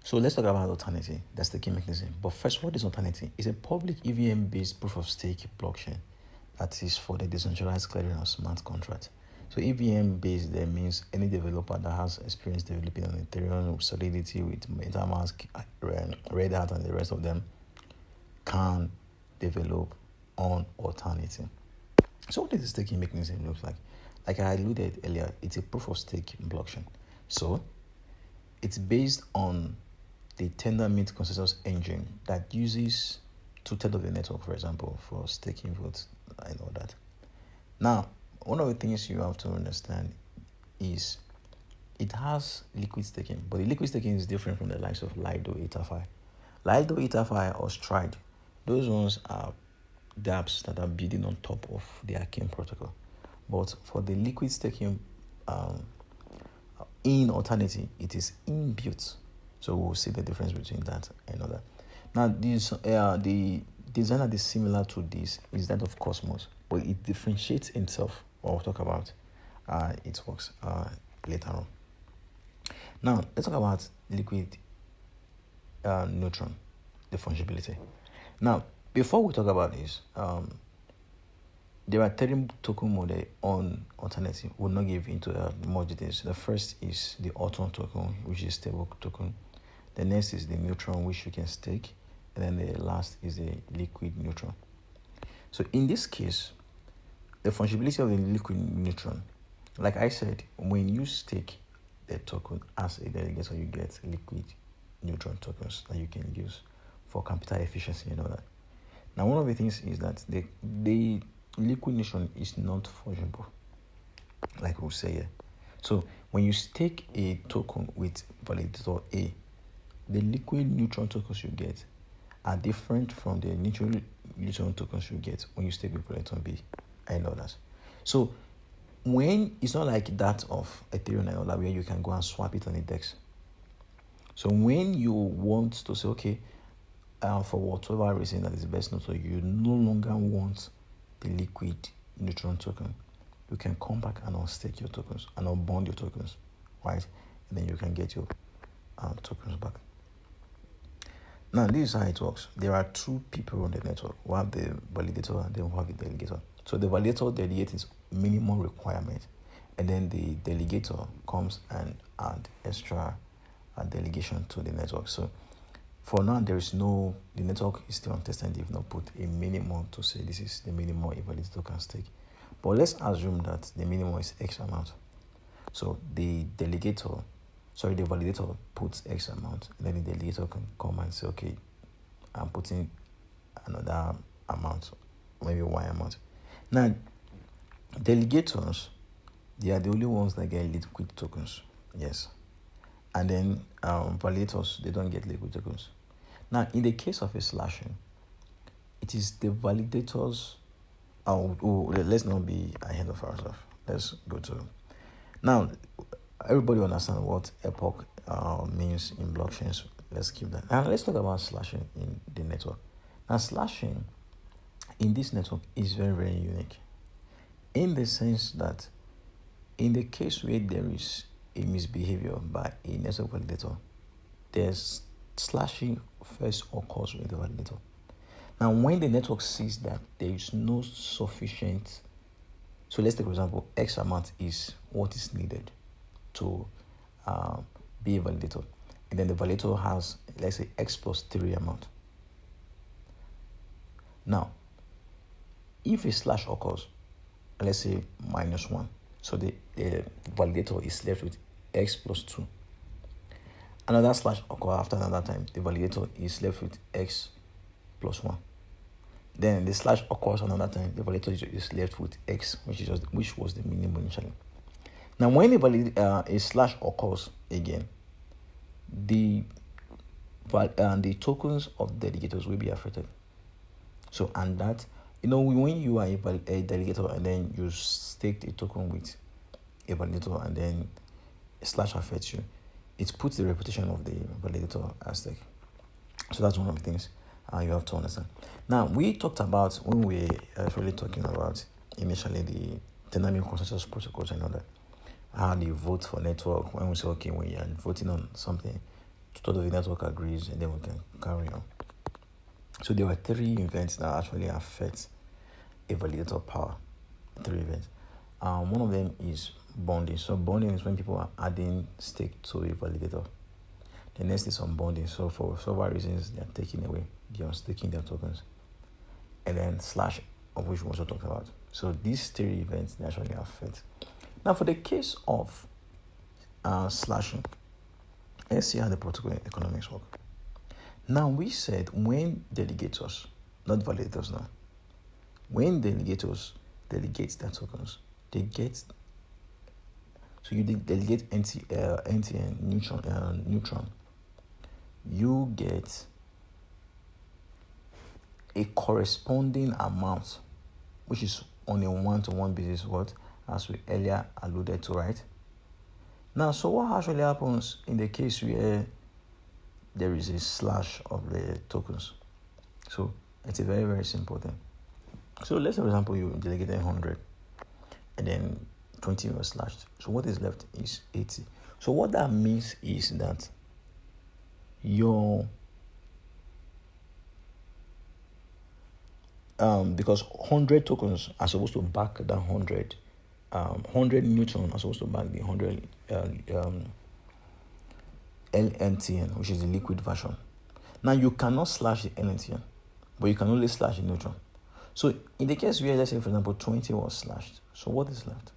So let's talk about Autonity. That's the key mechanism. But first, what is Autonity? It's a public EVM-based proof of stake blockchain that is for the decentralized clearing of smart contracts. So EVM-based there means any developer that has experience developing on Ethereum, with Solidity, with MetaMask, Red Hat, and the rest of them can develop on Autonity. So what does the staking mechanism look like? Like I alluded earlier, it's a proof of stake blockchain. So it's based on the Tendermint consensus engine that uses 2/3 of the network, for example, for staking votes and all that. Now, one of the things you have to understand is it has liquid staking, but the liquid staking is different from the likes of Lido, EtherFi. Lido, EtherFi, or Stride, those ones are dApps that are building on top of the Arcane protocol. But for the liquid staking in Autonity, it is inbuilt. So we'll see the difference between that and other. Now, the design that is similar to this is that of Cosmos, but it differentiates itself. We'll talk about its works later on. Now, let's talk about liquid neutron, the fungibility. Now, before we talk about this, there are 30 token model on Autonity. We'll not give into more details. The first is the Auton token, which is stable token. The next is the neutron, which you can stake. And then the last is the liquid neutron. So in this case, the fungibility of the liquid neutron, like I said, when you stake the token as a delegator, you get liquid neutron tokens that you can use for capital efficiency and all that. Now, one of the things is that the liquid neutron is not fungible, like we'll say here. So when you stake a token with validator A, the liquid neutron tokens you get are different from the neutron tokens you get when you stake with validator B and others. So when it's not like that of Ethereum and all that, where you can go and swap it on the DEX. So when you want to say, okay, for whatever reason that is best known to you, you no longer want the liquid neutron token, you can come back and unstake your tokens and unbond your tokens, right? And then you can get your tokens back. Now, this is how it works. There are two people on the network. We have the validator and then we have the delegator. So the validator delegates minimum requirement, and then the delegator comes and add extra delegation to the network. So for now, the network is still untested. They've not put a minimum to say this is the minimum a validator can stake. But let's assume that the minimum is X amount. So the validator puts X amount, and then the delegator can come and say, okay, I'm putting another amount, maybe Y amount. Now, delegators, they are the only ones that get liquid tokens. Yes. And then validators, they don't get liquid tokens. Now, in the case of a slashing, it is the validators. Let's not be ahead of ourselves. Let's go to. Now, everybody understand what epoch means in blockchains. Let's keep that. Now, let's talk about slashing in the network. Now, slashing in this network is very, very unique, in the sense that in the case where there is a misbehavior by a network validator, there's slashing first occurs with the validator. Now, when the network sees that there is no sufficient, so let's take for example, X amount is what is needed to be a validator, and then the validator has, let's say, X plus 3 amount. Now, if a slash occurs, let's say -1, so the validator is left with X plus 2. Another slash occurs after another time, the validator is left with X plus 1. Then the slash occurs another time, the validator is left with X, which was the minimum initially. Now, when a slash occurs again, the tokens of delegators will be affected. So, and that, when you are a delegator and then you stake a token with a validator and then a slash affects you, it puts the reputation of the validator at stake. So that's one of the things you have to understand. Now, we talked about, when we were really talking about initially the Tendermint consensus protocols and all that, how you vote for network, when we say, okay, when you're voting on something, two-thirds of the network agrees, and then we can carry on. So there were 3 events that actually affect a validator power. 3 events. One of them is bonding. So bonding is when people are adding stake to a validator. The next is unbonding. So for several reasons, they are taking away, they are unstaking their tokens. And then slash, of which we also talked about. So these 3 events they actually affect. Now for the case of slashing, let's see how the protocol economics work. Now we said when delegators, not validators now, when delegators delegate their tokens, they get, so you delegate NTN neutron, you get a corresponding amount, which is on a one-to-one basis, what, as we earlier alluded to, right? Now, so what actually happens in the case where there is a slash of the tokens? So it's a very, very simple thing. So let's say, for example, you delegated 100 and then 20 was slashed. So what is left is 80. So what that means is that your because 100 tokens are supposed to back that 100 neutron are supposed to back the 100 LNTN, which is the liquid version. Now you cannot slash the LNTN, but you can only slash the neutron. So in the case where, let's say, for example, 20 was slashed, so what is left?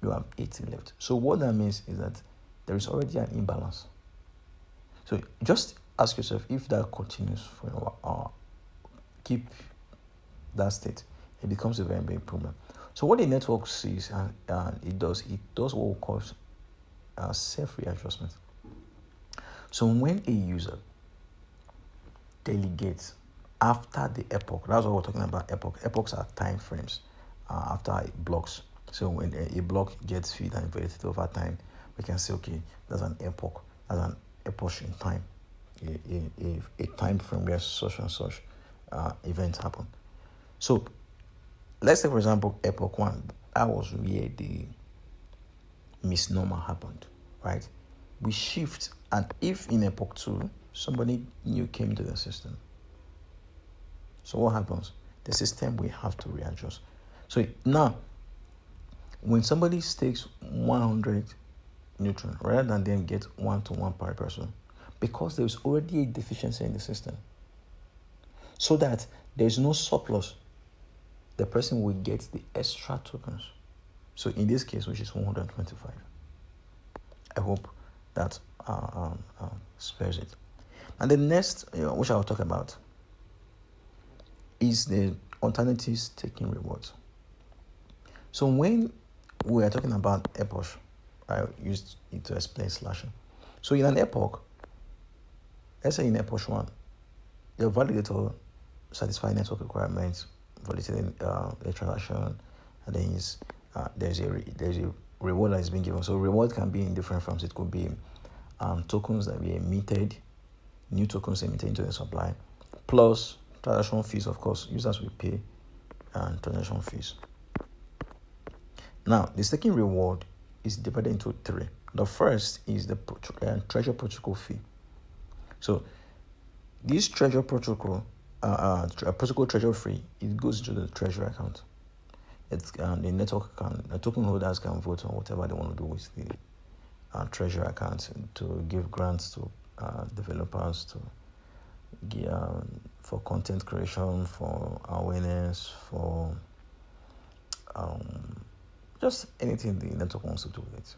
You have 80 left. So what that means is that there is already an imbalance. So just ask yourself, if that continues for a while, keep that state, it becomes a very big problem. So what the network sees, and it does what we call self-readjustment. So when a user delegates after the epoch, that's what we're talking about, epoch. Epochs are time frames after blocks. So when a block gets fed and validated over time, we can say, okay, that's an epoch. That's an epoch in time. A time frame where such and such events happen. So let's say, for example, epoch 1, that was where the misnomer happened, right? We shift, and if in epoch 2, somebody new came to the system, so what happens? The system will have to readjust. So now, when somebody stakes 100 neutron, rather than them get 1-to-1 per person, because there's already a deficiency in the system, so that there's no surplus, the person will get the extra tokens. So in this case, which is 125. I hope that spares it. And the next, which I'll talk about, is the alternatives taking rewards. So when we are talking about epoch, I used it to explain slashing. So in an epoch, let's say in epoch 1, the validator satisfies network requirements, validating a transaction, and then there's a reward that is being given. So reward can be in different forms. It could be tokens that we emitted, new tokens emitted into the supply, plus transaction fees, of course, users will pay, and transaction fees. Now, the second reward is divided into 3. The first is the treasure protocol fee. So this treasure protocol, protocol treasure fee, it goes into the treasure account. It's the network the token holders can vote on whatever they want to do with the treasure account, to give grants to developers, to for content creation, for awareness, for just anything the network wants to do with it.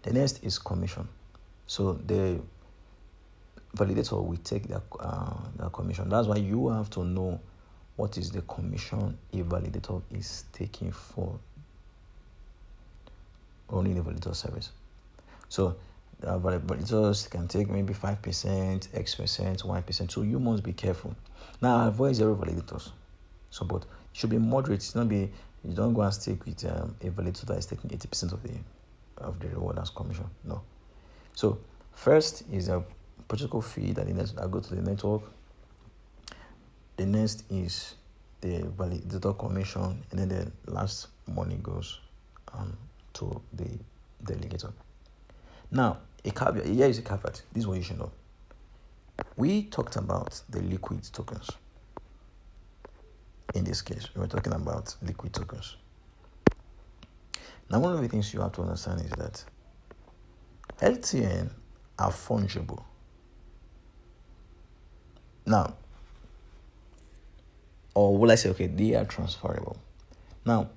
The next is commission. So the validator will take their commission. That's why you have to know what is the commission a validator is taking for running the validator service. So validators can take maybe 5%, X%, Y%. So you must be careful. Now avoid 0 validators. So, but it should be moderate. It's not be, you don't go and stick with a validator that is taking 80% of the reward as commission. No. So first is a protocol fee that go to the network. The next is the validator commission, and then the last money goes to the delegator. Now, A caveat. Here is a caveat. This is what you should know. We talked about the liquid tokens. In this case, we were talking about liquid tokens. Now, one of the things you have to understand is that LTN are fungible. Now, or will I say, okay, they are transferable. Now,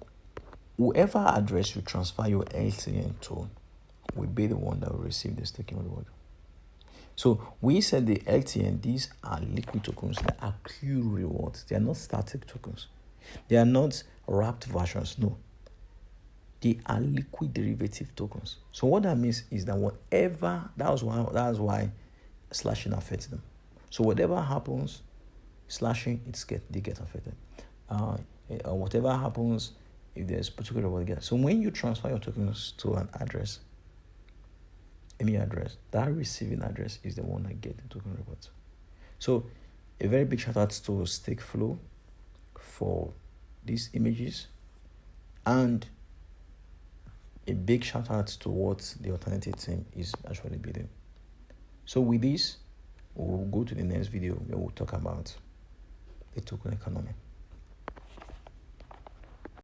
whoever address you transfer your LTN to will be the one that will receive the staking reward. So we said the LTN, these are liquid tokens that accrue rewards. They are not static tokens. They are not wrapped versions. No. They are liquid derivative tokens. So what that means is that whatever, that's why slashing affects them. So whatever happens, slashing, they get affected. Whatever happens, if there's particular reward, so when you transfer your tokens to an address, any address, that receiving address is the one that gets the token rewards. So a very big shout out to Stake Flow for these images, and a big shout out to what the Autonity team is actually building. So with this, we'll go to the next video where we'll talk about the token economy.